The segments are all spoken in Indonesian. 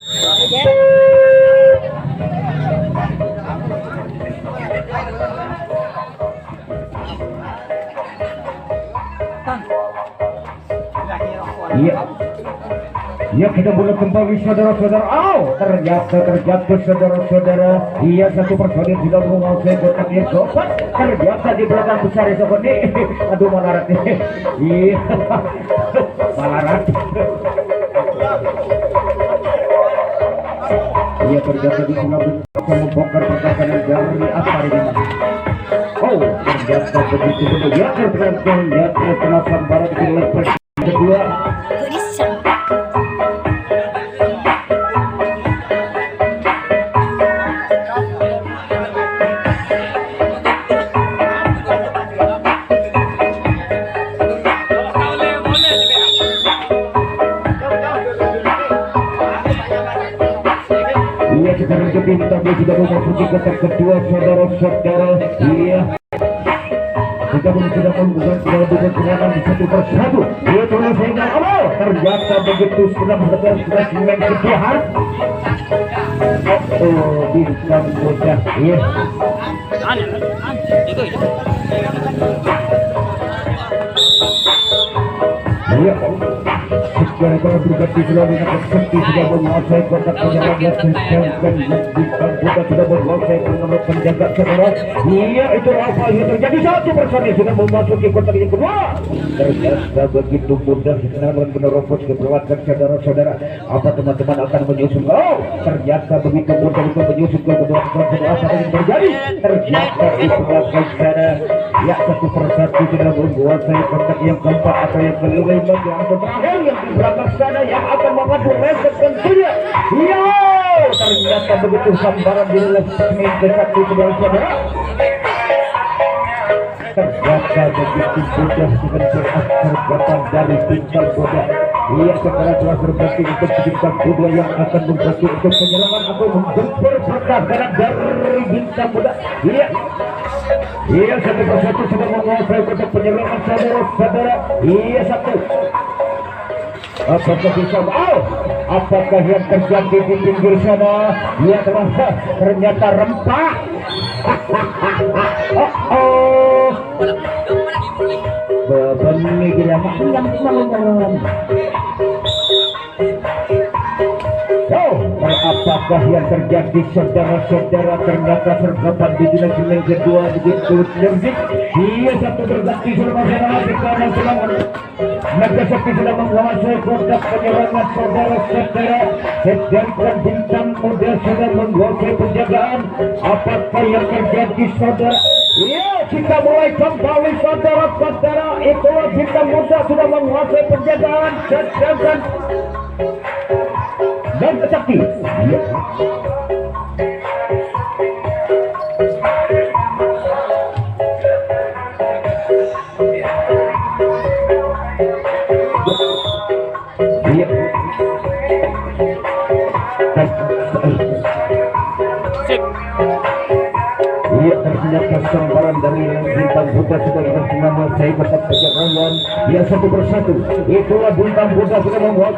Iya. Ya, kita boleh kembali saudara-saudara. Ternyata terjatuh saudara-saudara. Iya, satu personil sudah menguasai kotak yang sopan. Ternyata di belakang besar itu ini. Aduh, malarat nih. Iya, malarat. Iya, ternyata di tengah bisa membongkar pertahanan dari apa ini. Ternyata begitu betul. Ya, ternyata telah sambaran di lepas kedua. Iya, sekarang kita sudah memasuki kotak kedua saudara-saudara. Iya, kita sudah membuat serangan di satu persatu. Dia terus sehingga ternyata begitu sudah mendapat semen ketihan. Bintang bocah. Iya. Iya. Sekarang kalau berganti sudah mendapat sekti sudah menguasai kotak penjaga sedangkan bintang bocah sudah menguasai nomor penjaga saudara. Iya, itu apa yang terjadi? Satu personil sudah memasuki kotak yang kedua. Ternyata begitu mudah sekarang menerobos ke belakang saudara-saudara. Apa teman-teman akan menyusul? Ternyata begitu mudah untuk menyusul ke kedua saudara. Apa yang terjadi? Ternyata di belakang sana ya satu persatu sudah menguasai kotak yang keempat atau yang kelima yang terakhir yang di belakang sana yang akan mengadu reset tentunya. Iya, ternyata begitu sambaran di dalam semen ke satu saudara-saudara. Ternyata begitu mudah dengan terdapat dari bintang boda. Ia sekarang telah berbagi untuk bintang boda yang akan berbagi untuk penyerangan atau menggempur pertahanan dari bintang boda. Iya, satu persatu sudah menguasai kotak penyerangan saudara-saudara. Iya, satu. Apakah bisa? Apakah yang terjadi di pinggir sana? Ia telah ternyata rempah. Benih kira yang malam. Apakah yang terjadi saudara-saudara? Ternyata sergapan di dimensi kedua begitu energi. Iya, satu berganti saudara-saudara di kanan serangan. Maka seperti sudah menguasai kotak penyerangan saudara-saudara. Sedangkan bintang muda sudah menguasai penjagaan. Apakah yang terjadi saudara? Iya, kita mulai kembali saudara-saudara. Itulah bintang muda sudah menguasai penjagaan. Sedangkan dan sakti. Iya. Iya, ternyata sambaran dari bintang Buddha sudah berhasil menguasai kotak penjagaan. Ya, satu persatu. Itulah bintang Buddha sudah membuat.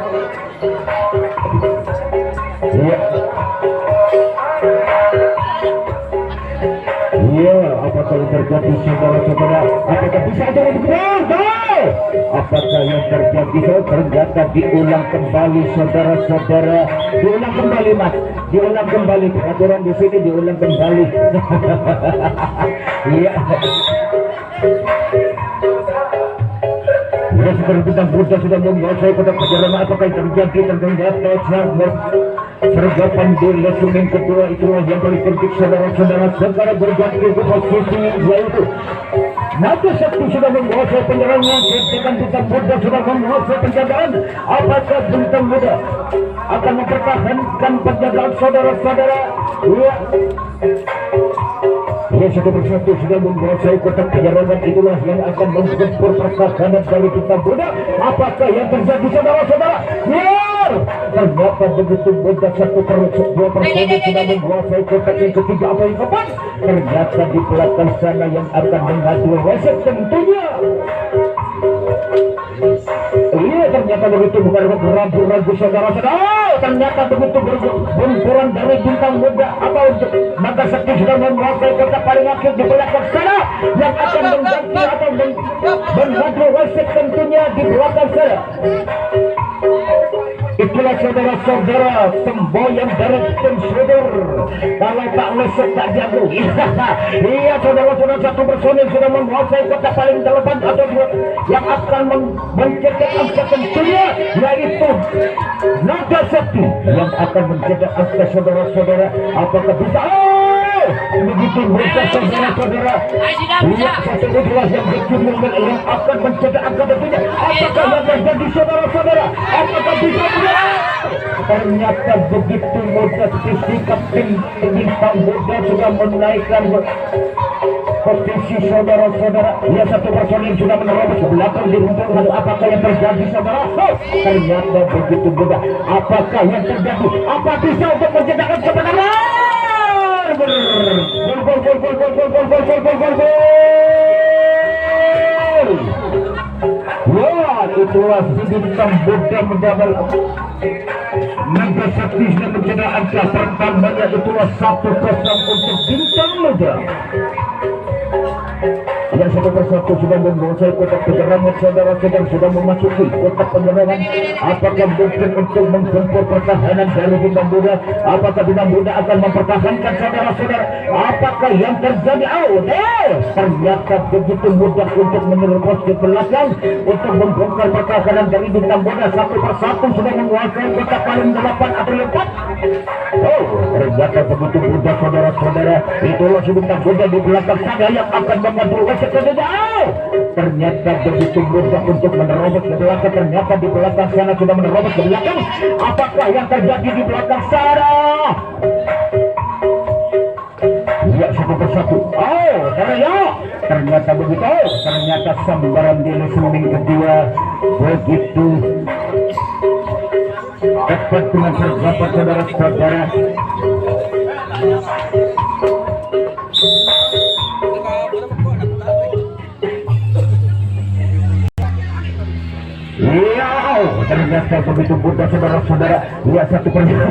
Iya. Iya, apakah yang terjadi saudara-saudara? Apakah bisa ada yang benar? Apakah yang terjadi? Ternyata diulang kembali saudara-saudara. Diulang kembali mas. Diulang kembali. Peraturan di sini diulang kembali. Iya. Ya, sekarang bintang Buddha sudah menguasai kotak penyerangan. Apakah yang terjadi? Ternyata sergapan di lesumin kedua itulah yang paling penting saudara-saudara. Sekarang berganti ke posisi yaitu Naga Sakti sudah menguasai penyerangan. Dengan bintang Buddha sudah menguasai penjagaan. Apakah bintang Buddha akan mempertahankan penjagaan saudara-saudara? Iya. Ya, satu persatu sudah menguasai kotak penyerangan. Itulah yang akan menggempur pertahanan dari bintang Buddha. Apakah yang terjadi saudara-saudara? Biar ternyata begitu mudah satu dua personil sudah menguasai kotak yang ketiga atau yang keempat. Ternyata di belakang sana yang akan mengadu reset tentunya. Iya, ternyata begitu bukan ragu-ragu saudara-saudara. ternyata begitu berbenturan dari bintang muda atau naga sakti sudah menguasai kota paling akhir di belakang sana yang akan mengganti atau mengganti wasit tentunya di belakang sana. Itulah saudara-saudara semboyan dari tim Sudir. Kalau tak lesek tak jago. Iya saudara-saudara, satu personil sudah menguasai kota paling depan atau dua yang akan mencetak angka tentunya, yaitu Naga Sakti yang akan mencetak angka saudara-saudara. Apakah bisa? Begitu mereka saudara-saudara. Lihat satu itulah yang berjumlah yang akan mencetak angka tentunya. Apakah yang terjadi saudara-saudara? Apakah bisa? Ternyata begitu mudah sikap tim bintang muda sudah menaikkan posisi saudara-saudara. Ya satu personil sudah menerobos ke belakang di rumput. Lalu apakah yang terjadi saudara? Ternyata begitu mudah. Apakah yang terjadi? Apa bisa untuk mencetakkan kebenaran? Wah, itulah si bintang muda mendapatkan Naga Sakti sudah mencetak angka pertamanya. Itulah 1-0 untuk bintang muda. Yang satu persatu sudah menguasai kotak penyerangan saudara-saudara, sudah memasuki kotak penyerangan. Apakah mungkin untuk menggempur pertahanan dari bintang muda? Apakah bintang muda akan mempertahankan saudara-saudara? Apakah yang terjadi? Ternyata begitu mudah untuk menerobos ke belakang untuk membongkar pertahanan dari bintang muda. Satu persatu sudah menguasai kotak paling depan atau lepas. Ternyata begitu mudah saudara-saudara. Itulah si bintang muda di belakang sana yang akan mengambil wasit. Ternyata begitu mudah untuk menerobos ke belakang. Ternyata di belakang sana sudah menerobos ke belakang. Apakah yang terjadi di belakang sana? Ya satu persatu. Ternyata begitu. Ternyata sambaran di listening kedua begitu tepat dengan terdapat saudara-saudara. Ternyata begitu mudah saudara-saudara. Lihat satu persatu.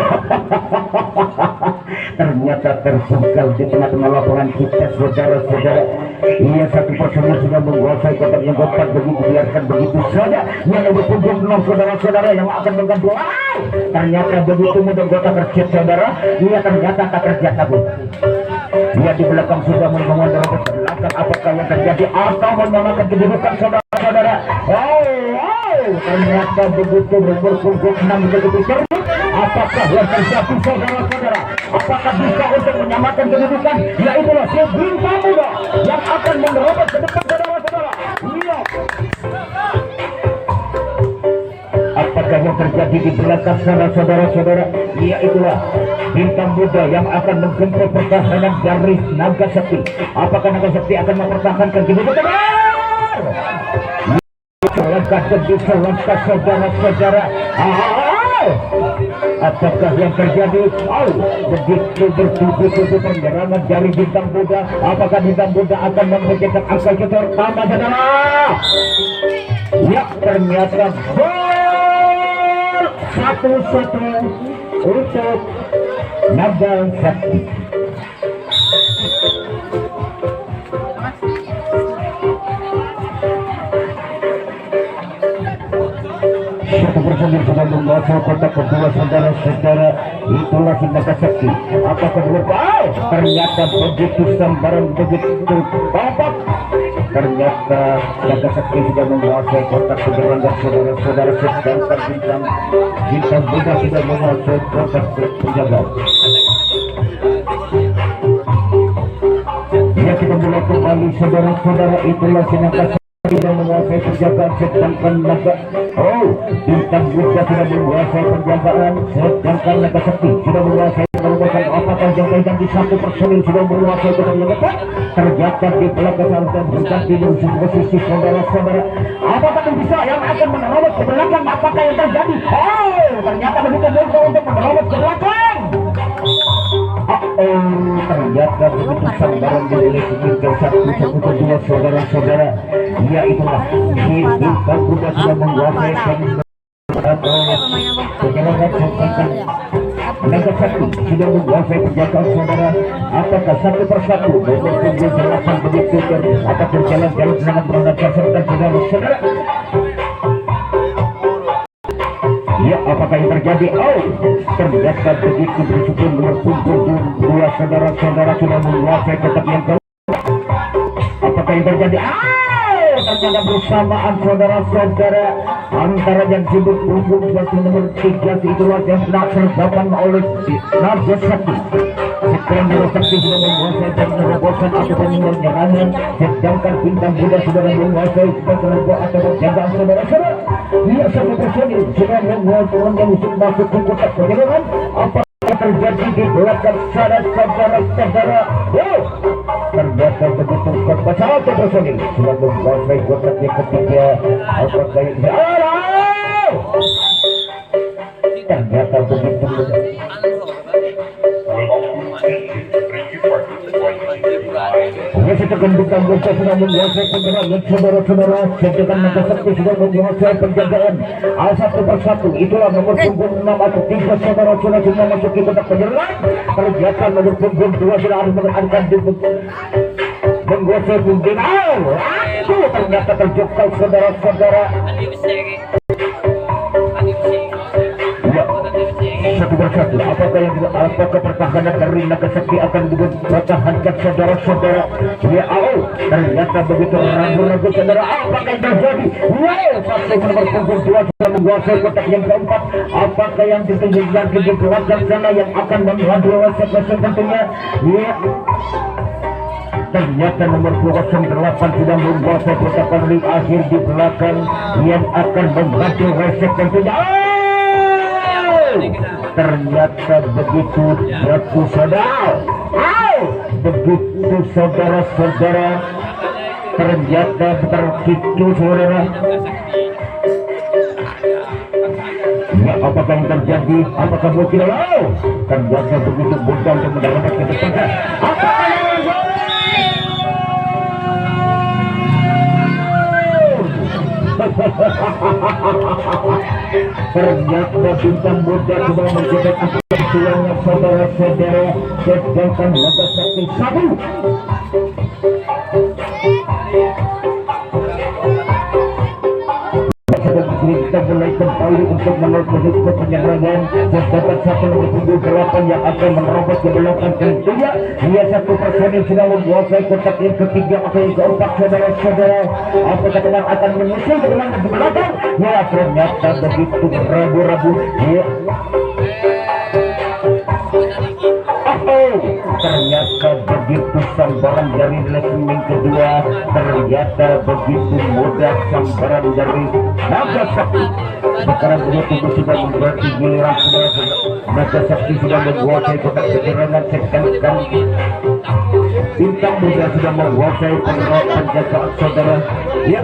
Ternyata tersungkal di tengah-tengah lapangan kita saudara-saudara. Ia satu personil sudah menguasai kotak yang keempat. Begitu biarkan begitu saja. Yang lebih punggung 6 saudara-saudara yang akan mengganti. Ternyata begitu mudah kotak kerja saudara. Ia ternyata tak kerja takut. Ia di belakang sudah membangun ke belakang. Apakah yang terjadi atau menyamakan kedudukan saudara-saudara? Ternyata begitu berpunggung 6 begitu cermat. Apakah yang terjadi saudara-saudara? Apakah bisa untuk menyamakan kedudukan? Yaitulah si bintang muda yang akan menerobos ke depan saudara-saudara. Lihat. Apakah yang terjadi di belakang sana saudara-saudara? Yaitulah bintang muda yang akan menggempur pertahanan dari Naga Sakti. Apakah Naga Sakti akan mempertahankan kedudukan? Langkah demi selangkah saudara-saudara. Apakah yang terjadi? Begitu bertubi-tubi penyerangan dari bintang muda. Apakah bintang muda akan mencetak angka pertama saudara? Ya ternyata gol 1-1 untuk Naga Sakti. Satu personil sudah menguasai kotak kedua saudara-saudara. Itulah si Naga Sakti. Apakah benar? Ternyata begitu sambaran begitu babak. Ternyata Naga Sakti sudah menguasai kotak penyerangan saudara-saudara. Sedangkan bintang muda sudah menguasai kotak penjaga. Ya kita mulai kembali saudara-saudara. Itulah si Naga Sakti sudah menguasai penjagaan. Sedangkan bintang muda sudah menguasai penjagaan. Sedangkan Naga Sakti sudah menguasai penerobosan. Apakah yang di satu personil sudah menguasai kotak yang depan? Ternyata di belakang dan berganti di posisi saudara-saudara. Apakah bisa yang akan menerobos ke belakang? Apakah yang terjadi? Ternyata begitu mudah untuk menerobos ke belakang. Ternyata begitu sambaran dari tiga satu kedua saudara-saudara. Ya itulah si bintang muda sudah menguasai penyerangan Nomor 1 sudah menguasai penjagaan saudara. Apakah satu persatu nomor punggung 8 begitu akan berjalan-jalan dengan menggunakan serta saudara. Ya, apakah yang terjadi? Oh, ternyata begitu bersyukur nomor punggung 2 saudara-saudara sudah menguasai kotak yang ke. Apakah yang terjadi? Ternyata bersamaan saudara-saudara antara yang jemput punggung seperti nomor 3 itulah yang dilaksanakan oleh Naga Sakti. Sekarang Naga Sakti sudah menguasai dan merobohkan ataupun menyerangnya, sedangkan Bintang Buddha sudah menguasai sebagai atau penjagaan saudara-saudara. Dia satu personil sudah menguasai yang musuh masuk ke kotak penyerangan. Apa terjadi di belakang saudara-saudara? Ternyata begitu keempat satu personil sudah menguasai kotak yang ketiga. Apakah yang ternyata begitu Menciptakan Bintang Buddha sudah menguasai penyerangan saudara-saudara, sedangkan Naga Sakti sudah menguasai penjagaan. Satu persatu itulah nomor punggung 6 atau 3 saudara-saudara semua masuk ke kotak penyerangan. Ternyata nomor punggung 2 sudah harus mengenakan menguasai punggung. Ternyata terjungkal saudara-saudara. Satu persatu, apakah pertahanan dari Naga Sakti akan dipertahankan saudara-saudara? Ya, ternyata begitu ragu-ragu saudara. Apakah yang terjadi? Satu nomor punggung 2 sudah menguasai kotak yang keempat. Apakah yang ditunjuk lagi di belakang sana yang akan mengadu resep tentunya? Ya, ternyata nomor 28 sudah menguasai kotak paling akhir di belakang yang akan mengadu resep tentunya. Ternyata begitu begitu saudara-saudara, ternyata begitu saudara. Ya, apakah yang terjadi? Apakah mungkin? Ternyata begitu mudah untuk mendapatkan ke depan. Ternyata Bintang Buddha sudah menjadi akan tulangnya saudara-saudara, sedangkan Naga Sakti satu. Kita mulai kembali untuk menuju penyerangan, sedangkan satu nomor punggung 8 yang akan menerobos ke belakang tentunya. Dia satu personil sudah menguasai kotak yang ketiga atau yang keempat saudara-saudara. Apakah teman akan menyusul ke belakang? Ya, ternyata begitu ragu-ragu. Ya. Ternyata begitu sambaran dari level kedua, ternyata begitu mudah sambaran dari Naga Sakti. Sekarang begitu sudah memberarti giliran saudara. Naga Sakti sudah menguasai kotak penyerangan, sedangkan Bintang Buddha sudah menguasai penjagaan saudara. Ya,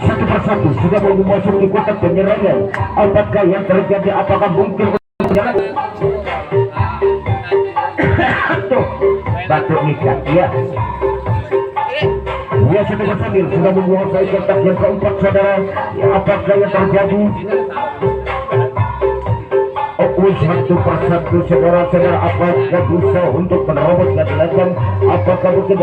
satu persatu sudah memasuki kotak penyerangan. Apakah yang terjadi? Apakah mungkin batuk nikah? Ya, dia sudah bersambil sudah menguasai kotak yang keempat saudara. Ya, apakah yang terjadi? Satu persatu saudara-saudara, apakah bisa untuk menerobos ke belakang? Apakah mungkin?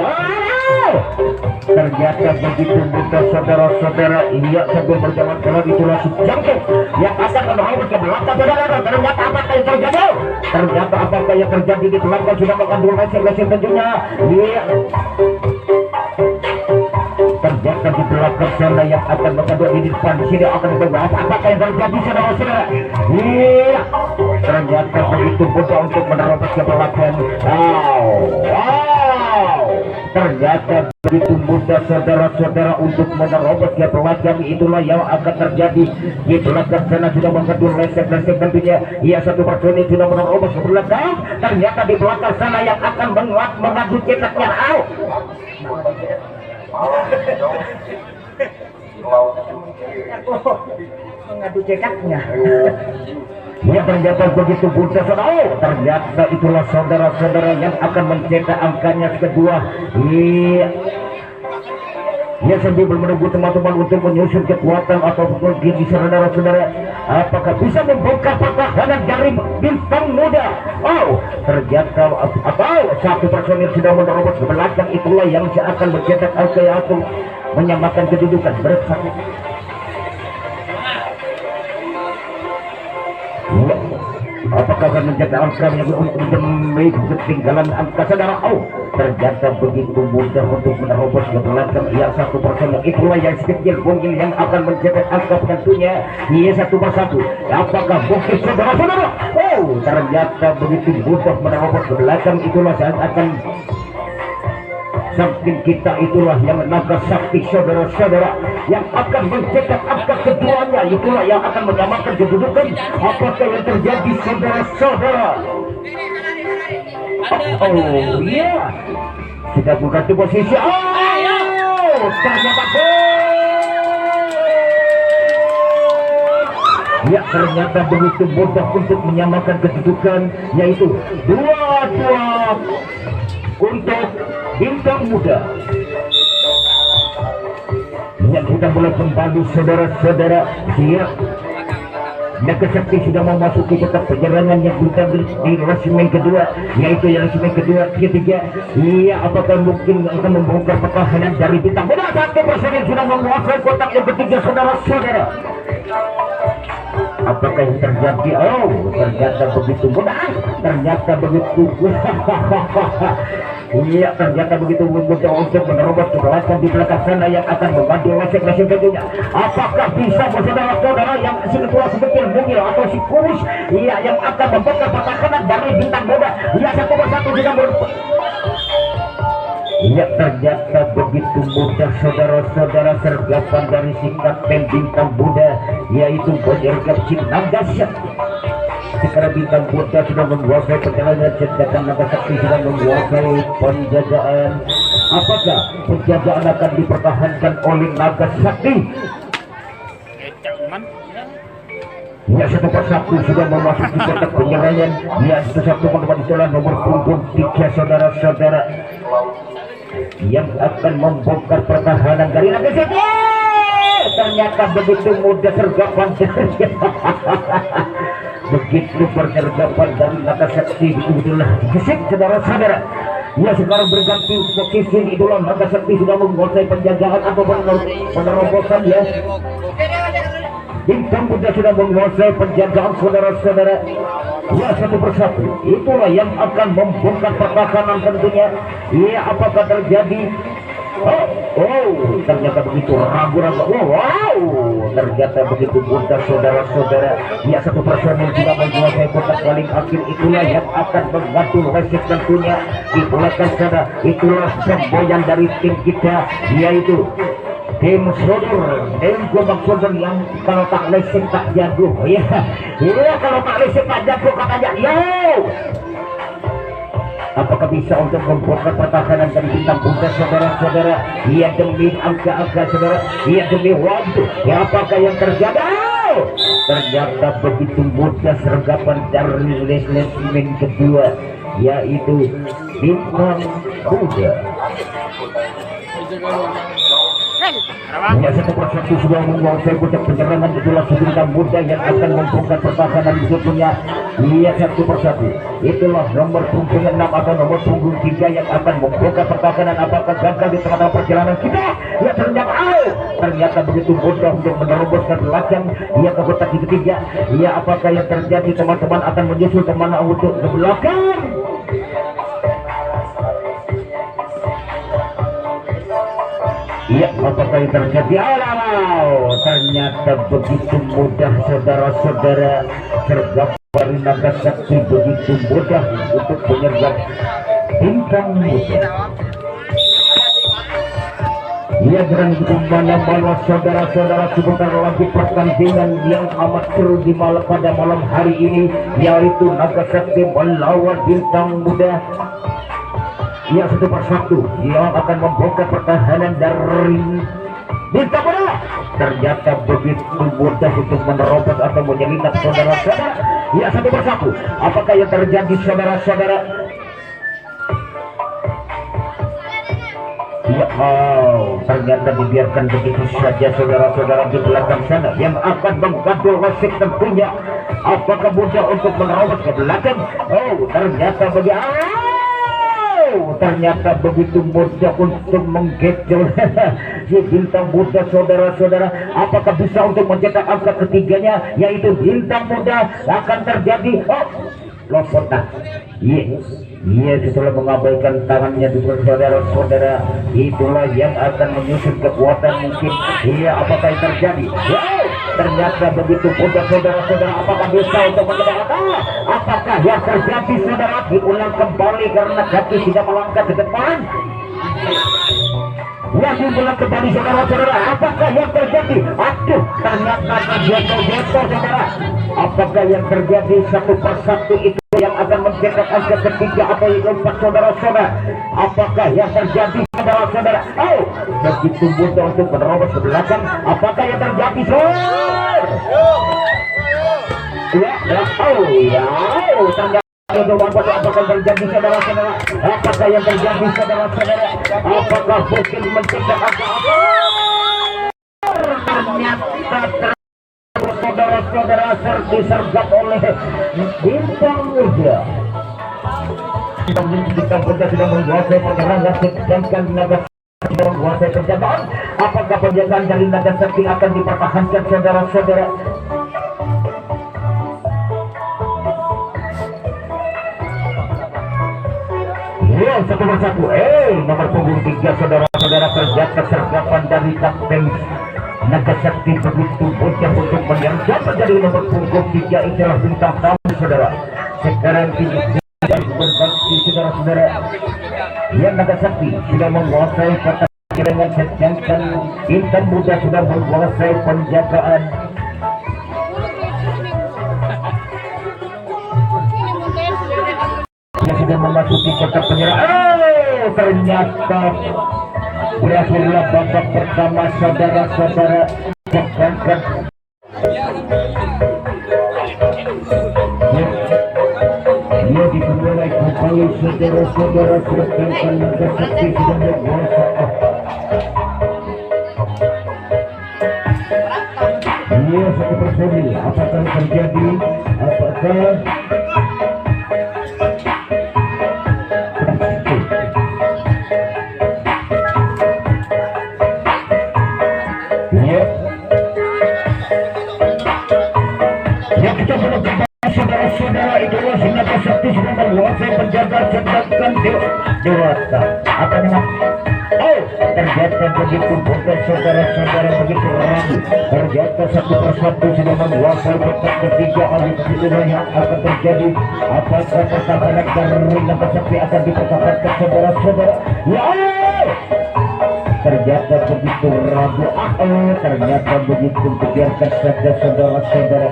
Ternyata begitu mudah saudara-saudara. Iya, sambil berjalan jalan itulah si jangkau yang akan menerobos ke belakang saudara. Ternyata apakah yang terjadi? Ternyata apakah yang terjadi di belakang sudah mengandung resep-resep tentunya. Iya, ternyata di belakang sana yang akan mengandung di depan sini akan membahas apakah yang terjadi saudara-saudara. Iya, ternyata begitu mudah untuk menerobos ke belakang. Ternyata begitu mudah saudara-saudara untuk menerobos ke belakang. Itulah yang akan terjadi di belakang sana sudah mengandung resep-resep tentunya. Iya, satu personil sudah menerobos ke belakang. Ternyata di belakang sana yang akan mengadu cetaknya. Mengadu cetaknya. Ya, ternyata begitu mudah saudara. Ternyata itulah saudara-saudara yang akan mencetak angkanya kedua. Iya, ya, sambil menunggu teman-teman untuk menyusun kekuatan atau di saudara-saudara. Apakah bisa membuka pertahanan dari bintang muda? Oh, ternyata satu personil sudah menerobos ke belakang. Itulah yang akan mencetak angka atau menyamakan kedudukan bersatu. Apakah akan menjaga angka demi ketinggalan angka saudara? Oh, ternyata begitu mudah untuk menerobos ke belakang. Ia satu personil itulah yang sekecil mungkin yang akan mencetak angka tentunya. Ia satu persatu. Apakah mungkin saudara-saudara? Oh, ternyata begitu mudah menerobos ke belakang. Itulah saat akan samping kita, itulah yang naga sakti saudara-saudara yang akan mencetak angka keduanya. Itulah yang akan menyamakan kedudukan. Apakah yang terjadi saudara-saudara? Oh iya, sudah berganti posisi. Oh, ternyata ya, ternyata begitu mudah untuk menyamakan kedudukan, yaitu 2-2 untuk bintang muda. Yang kita mulai kembali saudara-saudara. Siap. Naga Sakti sudah memasuki kotak penyerangan yang kita di resimen kedua, yaitu yang resimen kedua ketiga. Iya, apakah mungkin akan membongkar pertahanan dari bintang muda? Satu personil sudah menguasai kotak yang ketiga saudara-saudara. Apakah yang terjadi? Oh, ternyata begitu mudah. Ternyata begitu. Iya, ternyata begitu mudah untuk menerobos ke belakang di belakang sana yang akan membantu lesek-lesek tentunya. Apakah bisa saudara-saudara yang situasi kecil mungil atau si kurus, iya, yang akan membongkar pertahanan dari bintang muda? Iya, satu persatu juga iya, ternyata begitu mudah saudara-saudara sergapan dari si kapten bintang muda, yaitu penyergap si Naga Sakti. Sekarang bintang muda sudah menguasai perjalanan, sedangkan Naga Sakti sudah menguasai penjagaan. Apakah penjagaan akan dipertahankan oleh Naga Sakti? Ya, satu persatu sudah memasuki kotak penyerangan. Ya, satu teman-teman itulah nomor punggung 3 saudara-saudara yang akan membongkar pertahanan dari Naga Sakti. Ternyata begitu mudah sergapan. Begitu penyergapan dari Naga Sakti, itulah gesek saudara-saudara. Ya, sekarang berganti posisi. Itulah Naga Sakti sudah menguasai penjagaan atau penerobosan ya. Bintang muda sudah menguasai penjagaan saudara-saudara. Ya, satu persatu. Itulah yang akan membongkar pertahanan tentunya. Ya, apakah terjadi? Oh, ternyata begitu ragu-ragu. Wow, ternyata begitu mudah saudara-saudara. Ya, satu personil sudah menguasai kotak paling akhir. Itulah yang akan membantu resik tentunya. Itulah sana, itulah semboyan dari tim kita, yaitu tim sodor, tim Gombak Sodor yang kalau tak lesing tak jago. Ya, iya, kalau tak lesing tak jago katanya. Yo, apakah bisa untuk membongkar pertahanan dari bintang muda saudara-saudara? Iya, demi angka-angka saudara. Iya, demi waktu. Ya, apakah yang terjadi? Oh, ternyata begitu mudah sergapan dari resimen kedua, yaitu bintang muda. Ya, satu persatu sudah menguasai kotak penyerangan. Itulah bintang muda yang akan membongkar pertahanan hidupnya. Iya, satu persatu. Itulah nomor punggung 6 atau nomor punggung 3 yang akan membongkar pertahanan. Apakah gagal di tengah perjalanan kita? Ya, ternyata begitu mudah untuk menerobos ke belakang. Iya, ke kotak ketiga. Iya, apakah yang terjadi? Teman-teman akan menyusul kemana untuk ke belakang? Iya, apakah yang terjadi? Ternyata begitu mudah saudara-saudara sergap dari Naga Sakti, begitu mudah untuk menyergap bintang muda. Iya, dengan mana-mana saudara-saudara, sebentar lagi pertandingan yang amat seru pada malam hari ini, yaitu Naga Sakti melawan bintang muda. Ya, satu persatu yang akan membongkar pertahanan dari bintang muda. Ternyata begitu mudah untuk menerobos atau menyelinap saudara-saudara. Ya, satu persatu. Apakah yang terjadi saudara-saudara? Ya, oh, ternyata dibiarkan begitu saja saudara-saudara di belakang sana yang akan menggaduh wasik tentunya. Apakah mudah untuk menerobos ke belakang? Oh, ternyata begitu mudah untuk menggejol si bintang muda saudara-saudara. Apakah bisa untuk mencetak angka ketiganya, yaitu bintang muda akan terjadi? Oh, lompatan. Iya, setelah mengabaikan tangannya di saudara-saudara, itulah yang akan menyusun kekuatan mungkin. Iya, apakah yang terjadi? Wow, ternyata begitu mudah saudara-saudara. Apakah bisa untuk mencetak? Apakah yang terjadi saudara? Diulang kembali karena kaki sudah melangkah ke depan. Yang diulang kembali saudara-saudara. Apakah yang terjadi? Aduh, ternyata terjatuh saudara. Apakah yang terjadi? Satu persatu itu yang akan mencetak angka ketiga atau keempat saudara-saudara. Apakah yang terjadi saudara-saudara? Oh, begitu mudah untuk menerobos ke belakang. Apakah yang terjadi saudara? Ternyata apakah terjadi saudara-saudara? Apakah yang terjadi saudara-saudara? Apakah mungkin mencetak angka? Ternyata saudara-saudara disergap oleh bintang muda. Bintang muda sudah menguasai penyerangan, sedangkan naga sudah menguasai penjagaan. Apakah penjagaan dari naga sakti akan dipertahankan saudara-saudara? Ya, satu persatu. Nomor punggung 3 saudara-saudara, ternyata sergapan dari kapten naga sakti begitu bocah untuk menyergap menjadi nomor punggung 3. Itulah bintang tamu saudara. Sekarang berbagi saudara-saudara, yang naga sakti sudah menguasai kota dengan, sedangkan bintang muda sudah menguasai penjagaan. Yang sudah memasuki kota penyerang. Ternyata berakhirlah babak pertama saudara-saudara. Dia dimulai kembali saudara-saudara, sedangkan naga sakti sudah menguasai. Dia satu persatu. Apakah terjadi? Apakah saudara-saudara, itulah naga sakti sudah menguasai penjaga, sedangkan dewata apa namanya? Oh, ternyata begitu mudah saudara-saudara, begitu ragu. Ternyata satu persatu sudah menguasai kotak ketiga. Oleh itulah yang akan terjadi. Apakah pertahanan dari naga sakti akan dipertahankan saudara-saudara? Ya, ternyata begitu ragu. Ternyata begitu, biarkan saja saudara-saudara.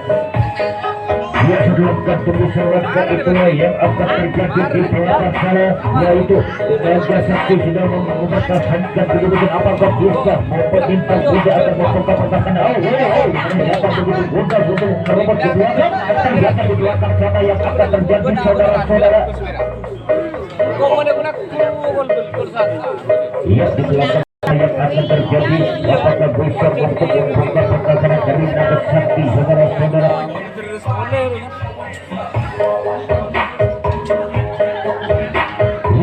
Ya, sebelumkan tunggu selesai, itulah yang akan terjadi di belakang sana, yaitu naga sakti sudah mempertahankan kedudukan. Apakah bisa bintang muda akan membuka pertahanan? Ternyata begitu mudah untuk merobot ke belakang. Ternyata di belakang sana yang akan terjadi saudara-saudara. Ya, di belakang yang akan terjadi. Apakah bisa untuk membuka pertahanan dari naga sakti saudara-saudara?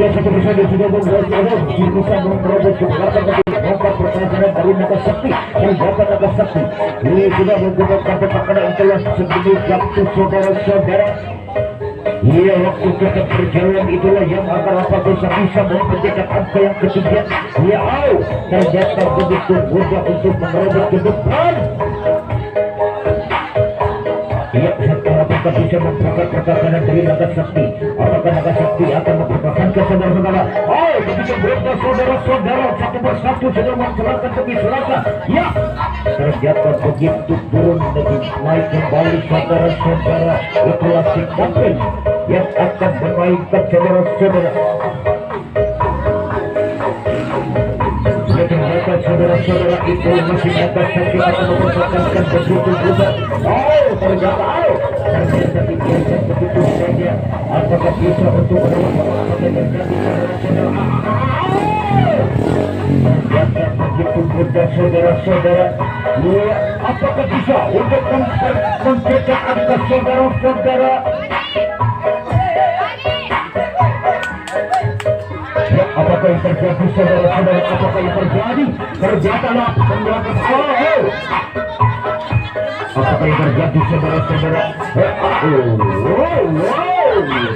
Ya, satu persatu sudah membuat bisa memperoleh ke belakang membuka pertahanan dari naga sakti. Ternyata naga sakti ini sudah menggunakan pertahanan yang telah sebelum waktu saudara-saudara. Iya, waktu tetap berjalan, itulah yang akan apakah bisa mempercepat angka yang ketiga. Ya, ternyata begitu mudah untuk menerobos ke depan. Ya, apakah bisa membuka pertahanan dari naga sakti? Apakah naga sakti akan mempertahankan saudara-saudara? Begitu berat saudara-saudara, satu persatu sudah mencelakakan demi selaka. Ya, ternyata begitu turun dan naik kembali saudara-saudara. Itulah si kapten yang akan menaikkan saudara-saudara. Ya, ternyata saudara-saudara itu masih ada sakit akan mempertahankan begitu juga. Oh, ternyata ternyata begitu saja. Apakah bisa untuk ternyata begitu mudah saudara-saudara. Ya, apakah bisa untuk mencetak angka saudara-saudara? Apakah yang terjadi saudara-saudara? Apakah yang terjadi? Ternyatalah penggerakan awal. Apakah yang terjadi saudara-saudara?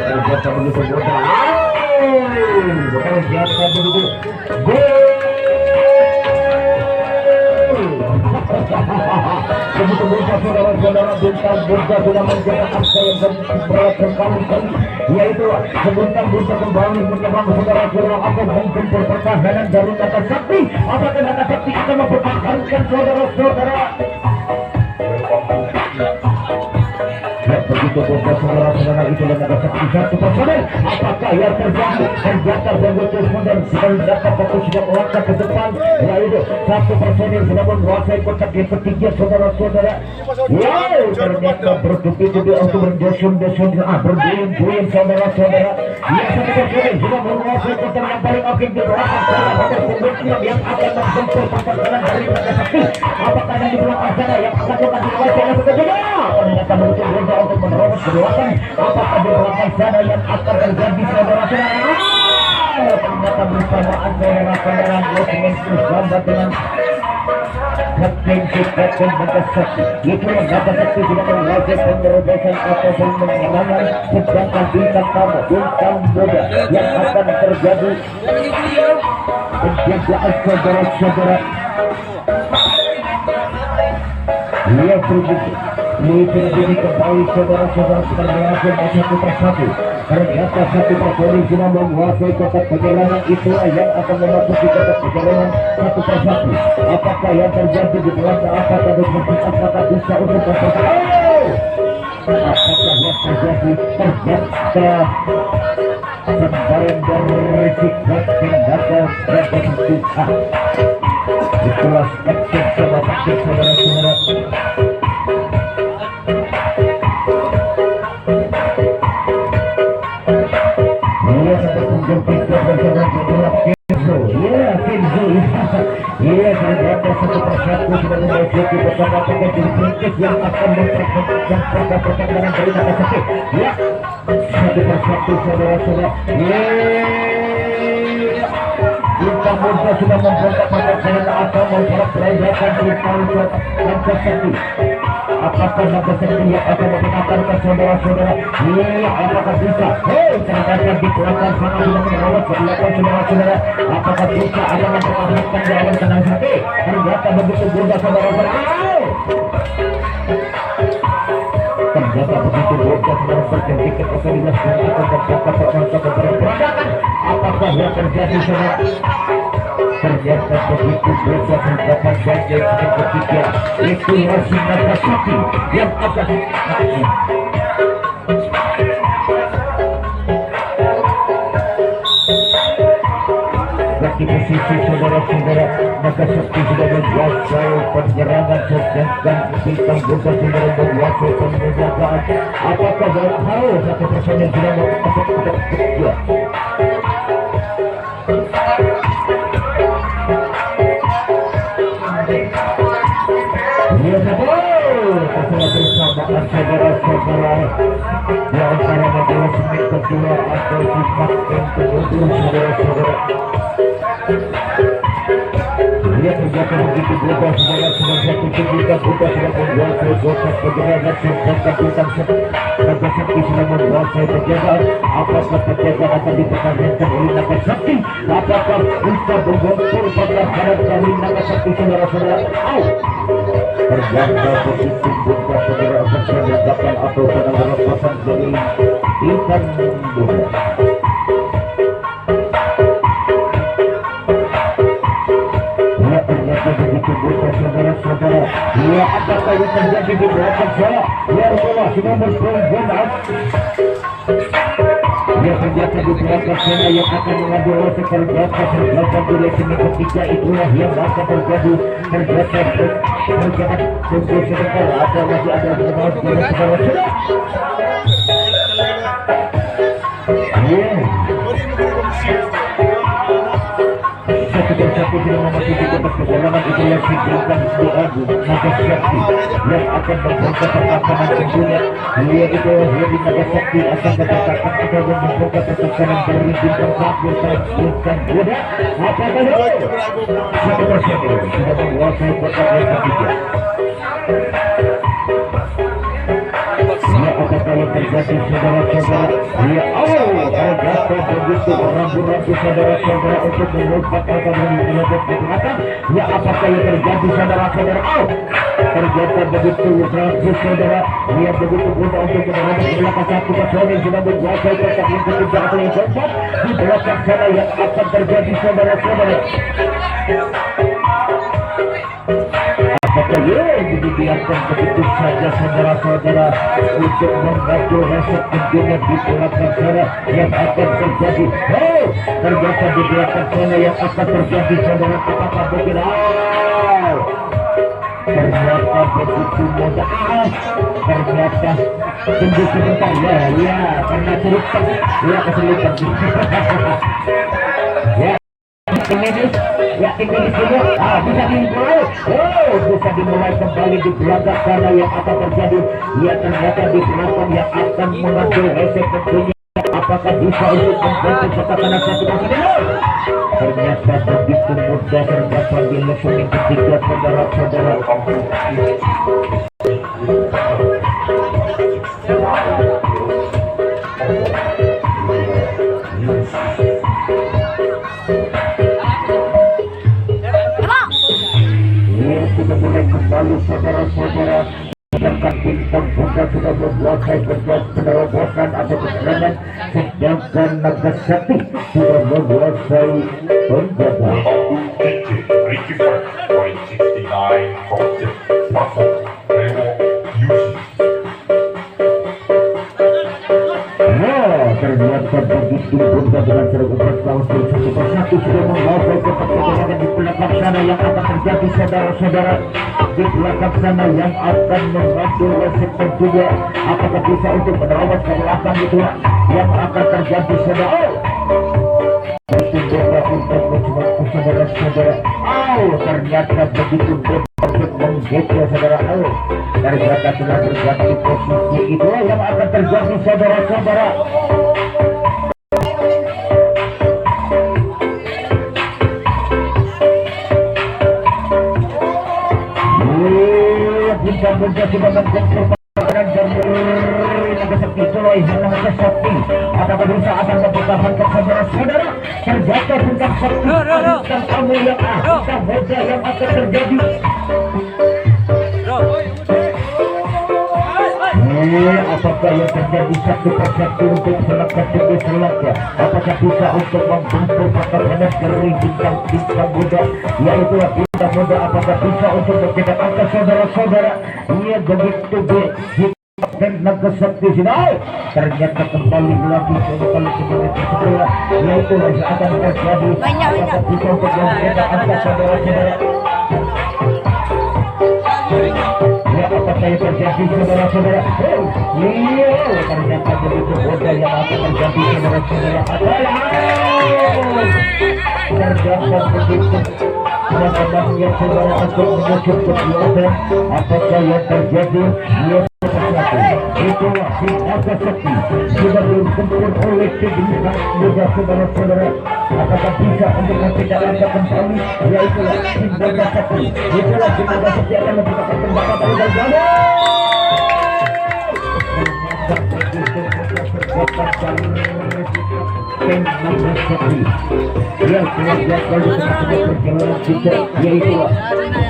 Ternyata begitu mudah. Ternyata begitu gol. Begitu mudah saudara-saudara, bintang Bursa sudah mencetak angka yang berat berkali-kali, yaitu sebintang Bursa kembali menyerang saudara-saudara akan menjemput pertahanan dari Naga Sakti. Apakah Naga Sakti akan mempertahankan saudara-saudara? Begitu Bursa saudara-saudara itu Naga Sakti satu personel. Apakah yang terjadi? Ternyata begitu mudah ternyata fokus sudah melangkah ke depan, yaitu satu personel sudah menguasai kotak yang ketiga saudara-saudara. Wow, ternyata bertubi-tubi untuk berdesun-desun, berduyun-duyun saudara-saudara. Yang satu personel sudah menguasai kotak yang paling akhir di belakang sana. Ada pemimpin yang akan menjemput pertahanan dari Naga Sakti. Apakah yang di belakang sana yang akan menguasai yang ketiga? Ternyata begitu mudah untuk menerobos ke belakang. Apakah di belakang sana yang akan terjadi saudara-saudara? Ternyata bersamaan saudara-saudara Losmen bersama dengan Kapten Naga Sakti. Itulah Naga Sakti sudah menguasai pengerobosan ataupun penyerangan, sedangkan bintang tamu bintang muda yang akan terjadi penjagaan saudara-saudara. Lihat begitu. Ini kembali saudara-saudara kita melakukan satu persatu. Ternyata satu personil sudah menguasai kotak penyerangan, itulah yang akan memasuki kotak penyerangan satu persatu. Apakah yang terjadi di belakang? Apakah bisa untuk mempertahankan? Apakah yang terjadi? Ternyata sembarang dari sikap tindakan representasi. Itulah action sama taktik saudara-saudara. Ternyata satu persatu sudah memasuki bersama dengan tim yang akan mempertahankan pertahanan dari Naga Sakti. Ya, satu persatu saudara-saudara. Bintang Bursa sudah membuka pertahanan atau membuat pergerakan bintang Naga Sakti. Apakah Naga Sakti yang akan mempertahankan saudara-saudara? Ya, apakah bisa? Ternyata di belakang sana sudah menerawat ke belakang saudara-saudara. Apakah bisa ada mempertahankan jalan Naga Sakti? Ternyata begitu mudah saudara-saudara. Ternyata begitu mudah mendapatkan tiket otoritas untuk mendapat permasa keberangkatan. Apakah yang terjadi saudara? Ternyata begitu mudah mendapatkan tiket ketiga. Itu masih Naga Sakti yang akan di posisi saudara-saudara. Naga Sakti sudah menguasai penyerangan, sedangkan bintang Bursa sudah menguasai penjagaan. Apakah tahu satu personel sudah masuk ke ketiga? Lihat bersamaan saudara-saudara yang antara adalah semen kedua atau sifat yang kedua saudara-saudara. Lihat ternyata begitu berubah saudara-saudara. Satu ketika berubah sudah menguasai kotak penyerangan, sedangkan bintang Naga Sakti sudah menguasai penjagaan. Apakah penjagaan akan dipertahankan oleh Naga Sakti? Apakah bisa berbentur pertahanan dari Naga Sakti saudara-saudara? Ternyata begitu berubah saudara akan menegakkan atau sedang merasakan dari bintang muda. Begitu berubah saudara-saudara. Ya, apakah yang terjadi di belakang saya? Ya Allah, sudah berperan. Dia ternyata di belakang sana yang akan mengambil wasit ternyata ternyata di sini ketika itulah yang akan terjadi ternyata tunggu sebentar ada masih ada penonton di bawah sudah. Satu persatu sudah memasuki kotak perjalanan itu yang diberikan Abu Nagasaki yang akan membuka pertahanan tentunya. Dia itu Hedi Nagasaki akan bertahan atau membuka pertahanan dari bintang satu dan muda. Apakah itu? Satu persatu sudah menguasai kotak yang ketiga. Apakah yang terjadi saudara-saudara? Ya Allah, terjatuh begitu rambu-rambu saudara-saudara untuk melupakan kembali menutup di belakang. Ya apakah yang terjadi saudara-saudara? Terjatuh begitu rambu saudara. Dia begitu mudah untuk menerobos ke belakang satu pasal yang sudah menguasai kotak yang ketiga atau yang keempat. Di belakang sana yang akan terjadi saudara-saudara. Apakah dibiarkan begitu saja saudara-saudara untuk membantu resep tentunya di belakang sana yang akan terjadi. Ternyata di belakang sana yang akan terjadi saudara. Apakah begitu? Ternyata begitu mudah. Ternyata tunggu sebentar ya karena cerita ya kesulitan. Ya ini dulu bisa dimulai. Bisa dimulai kembali di belakang sana yang akan terjadi. Ya ternyata di belakang yang akan mengambil resep tentunya. Apakah bisa untuk membantu pertahanan satu pasal? Ternyata begitu mudah terdapat di level yang ketiga saudara-saudara. Sudah mulai kembali saudara-saudara. Sedangkan bintang buka sudah menguasai penerobosan atau keserangan. Sedangkan Nagasaki sudah menguasai penjaga. Ternyata begitu bunda dengan sergupan langsung satu persatu sudah menguasai kotak perjalanan di belakang sana yang akan terjadi saudara-saudara. Di belakang sana yang akan mengambil resep tentunya. Apakah bisa untuk menerobos ke belakang itu yang akan terjadi saudara? Bertunggu untuk mencoba saudara-saudara. Ternyata begitu untuk menggigit saudara. Ternyata sudah terjadi posisi itu yang akan terjadi saudara-saudara. Bunda sudah mengkontrol pertahanan dari Nagasaki Sulai Nagasaki. Apakah bisa akan mempertahankan saudara-saudara? Terjatuh bintang sakti bintang tamu yang bintang muda yang akan terjadi. Apakah yang terjadi satu persatu untuk selangkah demi selangkah? Apakah bisa untuk membentuk pertahanan dari bintang muda, yaitu bintang muda? Apakah bisa untuk mencetak angka saudara-saudara? Ia begitu dan Nagasaki sudah ternyata kembali lagi kembali setelah yaitu akan terjadi. Apakah bisa untuk mencetak angka saudara-saudara? Apakah yang terjadi saudara-saudara? Ternyata begitu mudah yang akan terjadi saudara-saudara adalah ternyata begitu yang saudara untuk menuju kekuatan. Apakah yang terjadi? Itulah si Nagasaki sudah dibentur oleh bintang muda saudara-saudara. Apakah bisa untuk mencetak kembali? Yaitulah si Nagasaki. Itulah si Nagasaki akan menciptakan tembakan dari Galgano. Nagasaki yang telah dilakukan di tengah-tengah perjalanan kita, yaitulah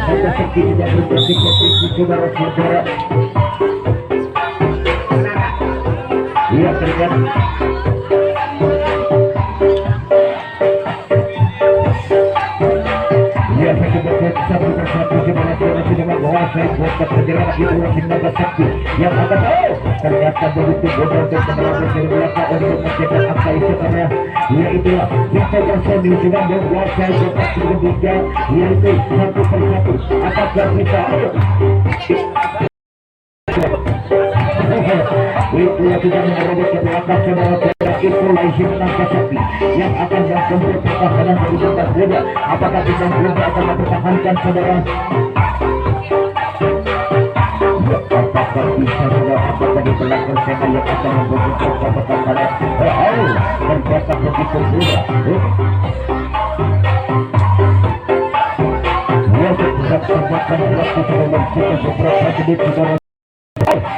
Nagasaki tidak bergerak di saudara-saudara. Ia terjadi. Ia satu persatu sudah menguasai kotak perjalanan. itulah tim Nagasaki yang akan ternyata begitu bodoh untuk menerobos dari belakang untuk mencetak angka istimewa, yaitu Victor Sony sudah menguasai kotak ketiga, yaitu 1-1. Apakah bisa itu yang tidak menerobos ke belakang saudara-saudara, itulah tim Nagasaki yang akan menjemput pertahanan dari Bintang Muda. Apakah Bintang Muda akan mempertahankan saudara? Apakah bisa saudara, apakah di belakang sana yang akan membuka pertahanan? Ternyata begitu mudah.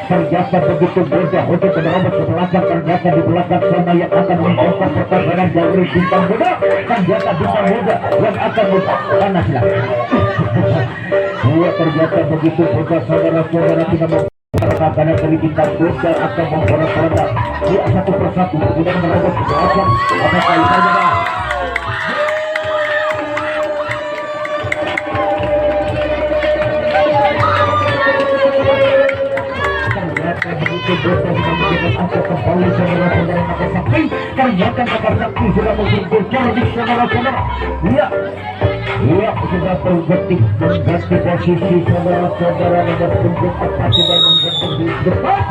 Ternyata begitu mudah untuk menerobos ke belakang. Ternyata di belakang sana yang akan membuka pertahanan dari Bintang Muda. Ternyata Bintang Muda yang akan panaslah. Ternyata begitu mudah saudara-saudara, tidak karena dari Bintang Muda akan memperoleh satu persatu sudah menerobos ke belakang. Apakah itu saudara? Kembali saudara-saudara Nagasaki, ternyata Nagasaki sudah mengumpulkan di saudara-saudara. Sudah bergetik mengganti posisi saudara-saudara, dan tunjuk apa sudah mengganti di depan.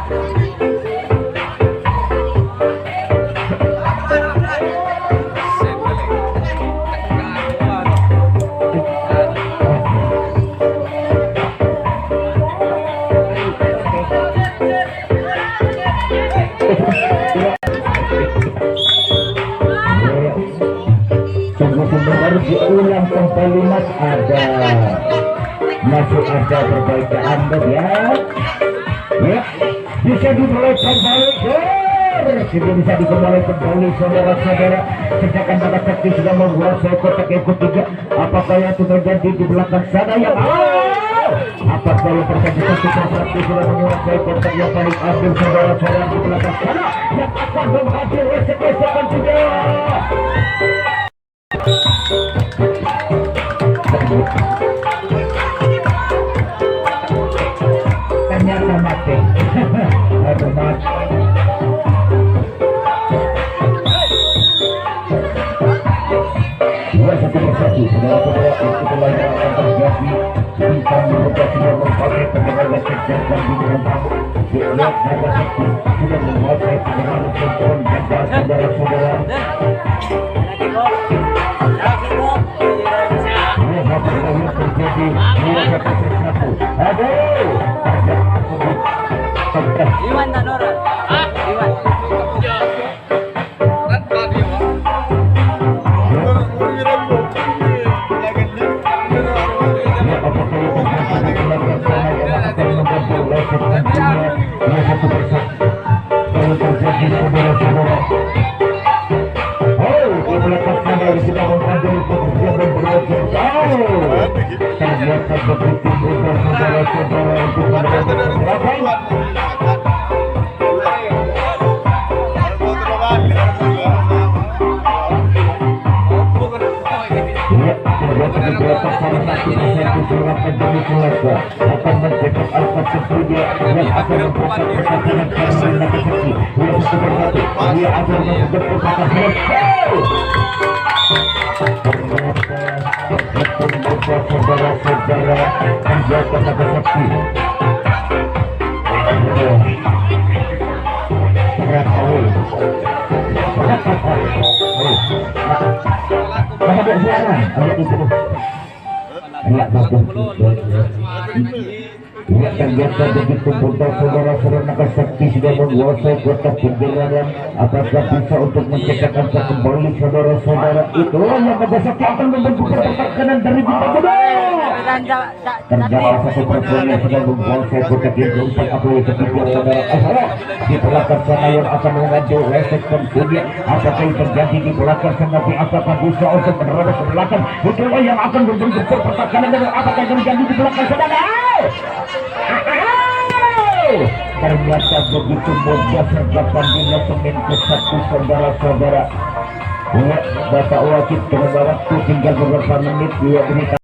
Baru diulang kembali mas, masih ada perbaikan ya, bisa dimulai kembali, bisa dimulai kembali saudara-saudara. Sedangkan Nagasaki sudah menguasai kotak yang ketiga. Apakah yang terjadi di belakang sana yang apakah yang terjadi? Nagasaki sudah menguasai kotak yang paling akhir saudara-saudara di belakang sana yang akan menghasil esek-esekan juga. Ternyata mati. Aduh mati. Satu persatu saudara-saudara, itulah yang akan terjadi. Bintang Muda sudah mempakai pendengar listrik dan bintang tamu. Lihat Nagasaki sudah menguasai pendengar listrik dan saudara-saudara. Iwan Tanora. Iwan. Ternyata begitu mudah saudara-saudara untuk mendapatkan akan mencetak angka tentunya yang akan membuka pertahanan dari Nagasaki. Satu persatu dia akan membuka pertahanan. Saudara-saudara menjaga Nagasaki. Ternyata begitu mudah saudara-saudara, Nagasaki sudah menguasai kota pinggiran. Apakah bisa untuk mencetakkan kembali saudara-saudara? Itulah yang Nagasaki akan membentuk pertahanan dari Bintang Muda. Ternyata satu perempuan yang sudah menguasai kota pinggiran. Apa yang ketiga saudara? Di belakang sana yang akan mengadu resek tentunya. Apakah yang terjadi di belakang sana? Apakah bisa untuk menerobos ke belakang? Itulah yang akan membentuk pertahanan. Dan apakah yang terjadi di belakang sana? Ternyata begitu mudah sergapan di semen ke satu saudara-saudara. Bapak wajib terima waktu tinggal beberapa menit.